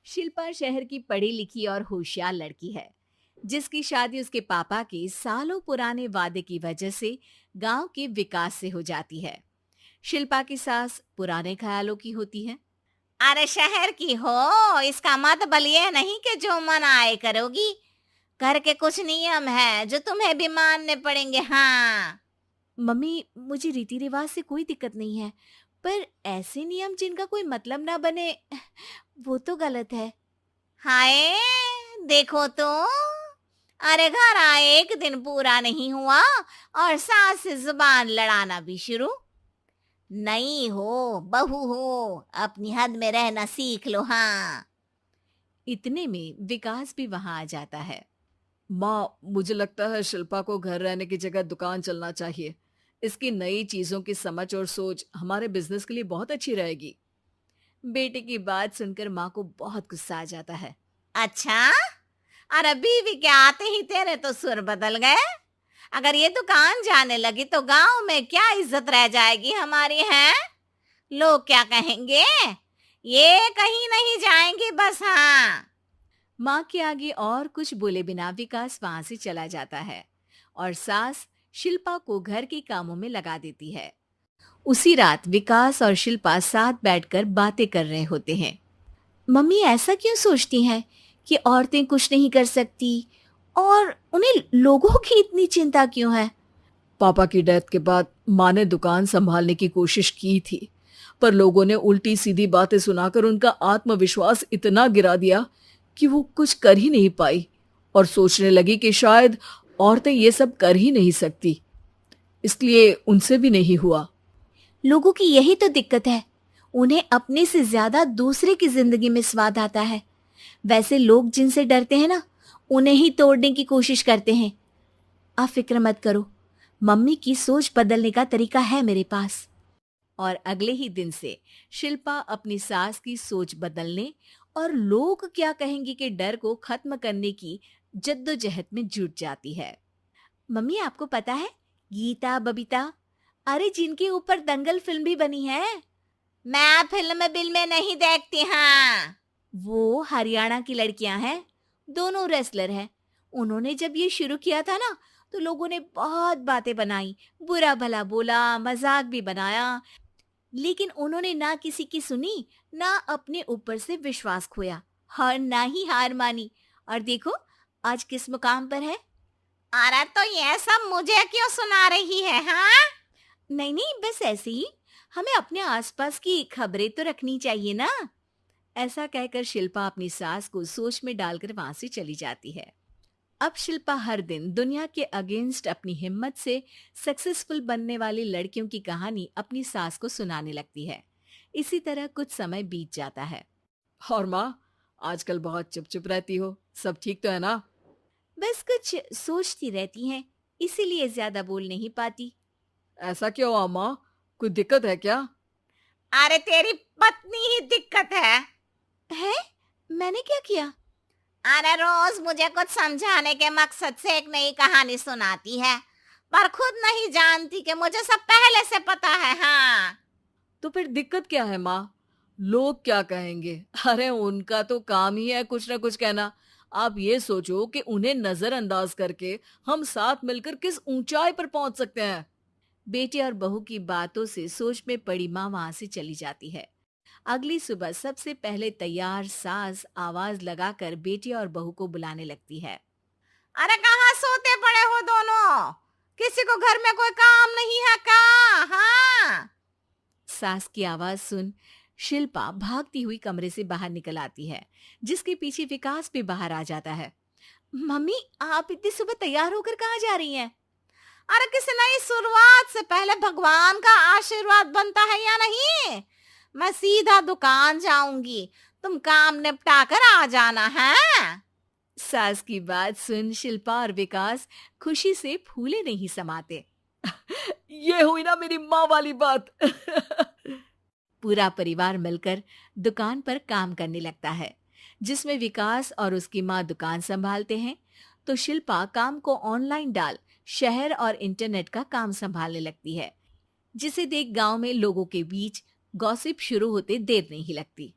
शिल्पा शहर की पढ़ी लिखी और होशियार लड़की है, जिसकी शादी उसके पापा के सालों पुराने वादे की वजह से गांव के विकास से हो जाती है। शिल्पा की सास पुराने ख्यालों की होती है। अरे शहर की हो, इसका मतलब ये नहीं कि जो मन आए करोगी। घर के कुछ नियम है जो तुम्हें भी मानने पड़ेंगे। हाँ। मम्मी, मुझे रीति रिवाज से कोई दिक्कत नहीं है, पर ऐसे नियम जिनका कोई मतलब ना बने, वो तो गलत है। हाय, देखो तो। अरे घर आए एक दिन पूरा नहीं हुआ और सास से जुबान लड़ाना भी शुरू। नहीं हो, बहू हो, अपनी हद में रहना सीख लो। हाँ। इतने में विकास भी वहां आ जाता है। माँ, मुझे लगता है शिल्पा को घर रहने की जगह दुकान चलना चाहिए। इसकी नई चीजों की समझ और सोच हमारे बिजनेस के लिए बहुत अच्छी रहेगी। बेटे की बात सुनकर माँ को बहुत गुस्सा आ जाता है। अच्छा, अरे बीवी के आते ही तेरे तो सुर बदल गए। अगर ये दुकान जाने लगी तो गांव में क्या इज्जत रह जाएगी हमारी है? लोग क्या कहेंगे? ये कहीं नहीं जाएंगी बस। हाँ। माँ के आगे और कुछ बोले बिना विकास वहां से चला जाता है और सास शिल्पा को घर के कामों में लगा देती है। उसी रात विकास और शिल्पा साथ बैठकर बातें कर रहे होते हैं। मम्मी ऐसा क्यों सोचती हैं कि औरतें कुछ नहीं कर सकती, और उन्हें लोगों की इतनी चिंता क्यों है? पापा की डेथ के बाद माँ ने दुकान संभालने की कोशिश की थी, पर लोगों ने उल्टी सीधी बातें सुनाकर उनका आत्मविश्वास इतना गिरा दिया कि वो कुछ कर ही नहीं पाई और सोचने लगी कि शायद औरतें ये सब कर ही नहीं सकती। इसलिए उनसे भी नहीं हुआ। लोगों की यही तो दिक्कत है, उन्हें अपने से ज्यादा दूसरे की जिंदगी में स्वाद आता है। वैसे लोग जिनसे डरते हैं ना, उन्हें ही तोड़ने की कोशिश करते हैं। आप फिक्र मत करो, मम्मी की सोच बदलने का तरीका है मेरे पास। और अगले ही दिन से शिल्पा अपनी सास की सोच बदलने और लोग क्या कहेंगे के डर को खत्म करने की जद्दोजहद में जुट जाती है। मम्मी, आपको पता है, गीता बबीता, अरे जिनके ऊपर दंगल फिल्म भी बनी है, मैं फिल्म बिल में नहीं देखती। हाँ। वो हरियाणा की लड़कियां हैं। दोनों रेसलर हैं। उन्होंने जब ये शुरू किया था ना, तो लोगों ने बहुत बातें बनाई, बुरा भला बोला, मजाक भी बनाया, लेकिन उन्होंने ना किसी की सुनी, ना अपने ऊपर से विश्वास खोया और ना ही हार मानी। और देखो आज किस मुकाम पर है। अरे तो ये सब मुझे क्यों सुना रही है? हाँ। नहीं नहीं, बस ऐसे ही, हमें अपने आसपास की खबरें तो रखनी चाहिए ना। ऐसा कहकर शिल्पा अपनी सास को सोच में डालकर वहां से चली जाती है। अब शिल्पा हर दिन दुनिया के अगेंस्ट अपनी हिम्मत से सक्सेसफुल बनने वाली लड़कियों की कहानी अपनी सास को सुनाने लगती है। इसी तरह कुछ समय बीत जाता है। और माँ, आजकल बहुत चुप चुप रहती हो, सब ठीक तो है ना? बस कुछ सोचती रहती हैं, इसीलिए ज्यादा बोल नहीं पाती। ऐसा क्यों हुआ माँ? कोई दिक्कत है क्या? अरे तेरी पत्नी ही दिक्कत है। है? मैंने क्या किया? अरे रोज मुझे कुछ समझाने के मकसद से एक नई कहानी सुनाती है, पर खुद नहीं जानती कि मुझे सब पहले से पता है। हाँ। तो फिर दिक्कत क्या है माँ? लोग क्या कहेंगे? अरे उनका तो काम ही है कुछ ना कुछ कहना। आप ये सोचो कि उन्हें नजरअंदाज करके हम साथ मिलकर किस ऊंचाई पर पहुंच सकते हैं। बेटे और बहू की बातों से सोच में पड़ी माँ वहां से चली जाती है। अगली सुबह सबसे पहले तैयार सास आवाज लगाकर बेटे और बहू को बुलाने लगती है। अरे कहाँ सोते पड़े हो दोनों? किसी को घर में कोई काम नहीं है क्या? हाँ। सास की आवाज सुन शिल्पा भागती हुई कमरे से बाहर निकल आती है, जिसके पीछे विकास भी बाहर आ जाता है। मम्मी, आप इतनी सुबह तैयार होकर कहाँ जा रही हैं? अरे किसी नई शुरुआत से पहले भगवान का आशीर्वाद बनता है या नहीं? मैं सीधा दुकान जाऊंगी, तुम काम निपटा कर आ जाना है। सास की बात सुन शिल्पा और विकास खुशी से फूले नहीं समाते। ये हुई ना मेरी माँ वाली बात। पूरा परिवार मिलकर दुकान पर काम करने लगता है, जिसमें विकास और उसकी माँ दुकान संभालते हैं, तो शिल्पा काम को ऑनलाइन डाल शहर और इंटरनेट का काम संभालने लगती है, जिसे देख गांव में लोगों के बीच गॉसिप शुरू होते देर नहीं लगती।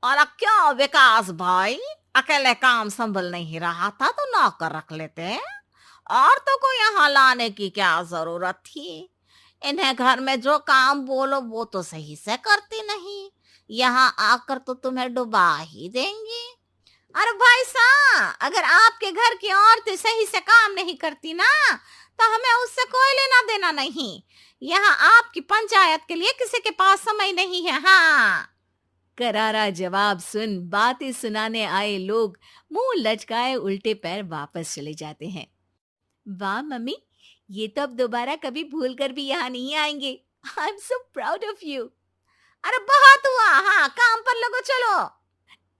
और क्या विकास भाई, अकेले काम संभल नहीं रहा था तो नौकर रख लेते। और तो को यहाँ लाने की क्या जरूरत थी? इन्हें घर में जो काम बोलो वो तो सही से करती नहीं, यहाँ आकर तो तुम्हें डुबा ही देंगी। अरे भाई साहब, अगर आपके घर की औरतें सही से काम नहीं करती ना, तो हमें उससे कोई लेना देना नहीं। यहाँ आपकी पंचायत के लिए किसी के पास समय नहीं है। हाँ। करारा जवाब सुन बातें सुनाने आए लोग मुंह लटकाए उल्टे पैर वापस चले जाते हैं। वाह मम्मी, ये तो अब दोबारा कभी भूल कर भी यहाँ नहीं आएंगे। I am so proud of you. अरे बहुत हुआ, हाँ काम पर लगो चलो।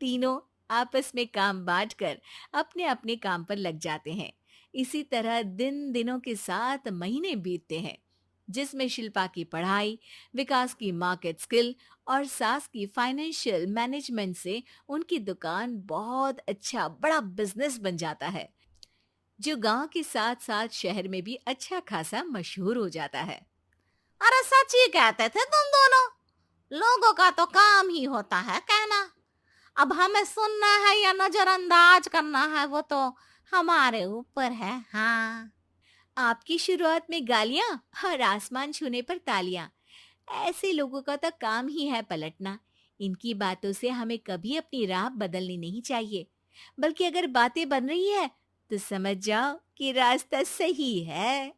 तीनों आपस में काम बांटकर अपने अपने काम पर लग जाते हैं। इसी तरह दिनों के साथ महीने बीतते हैं, जिसमें शिल्पा की पढ़ाई, विकास की मार्केट स्किल और सास की फाइनेंशियल मैनेजमेंट से उनकी दुकान बहुत अच्छा बड़ा बिजनेस बन जाता है, जो गांव के साथ साथ शहर में भी अच्छा खासा मशहूर हो जाता है। अरे सच ही कहते थे तुम दोनों, लोगों का तो काम ही होता है कहना। अब हमें सुनना है या नजरअंदाज करना है वो तो हमारे ऊपर है। हाँ। आपकी शुरुआत में गालियां और आसमान छूने पर तालियां, ऐसे लोगों का तो काम ही है पलटना। इनकी बातों से हमें कभी अपनी राह बदलनी नहीं चाहिए, बल्कि अगर बातें बन रही है तो समझ जाओ कि रास्ता सही है।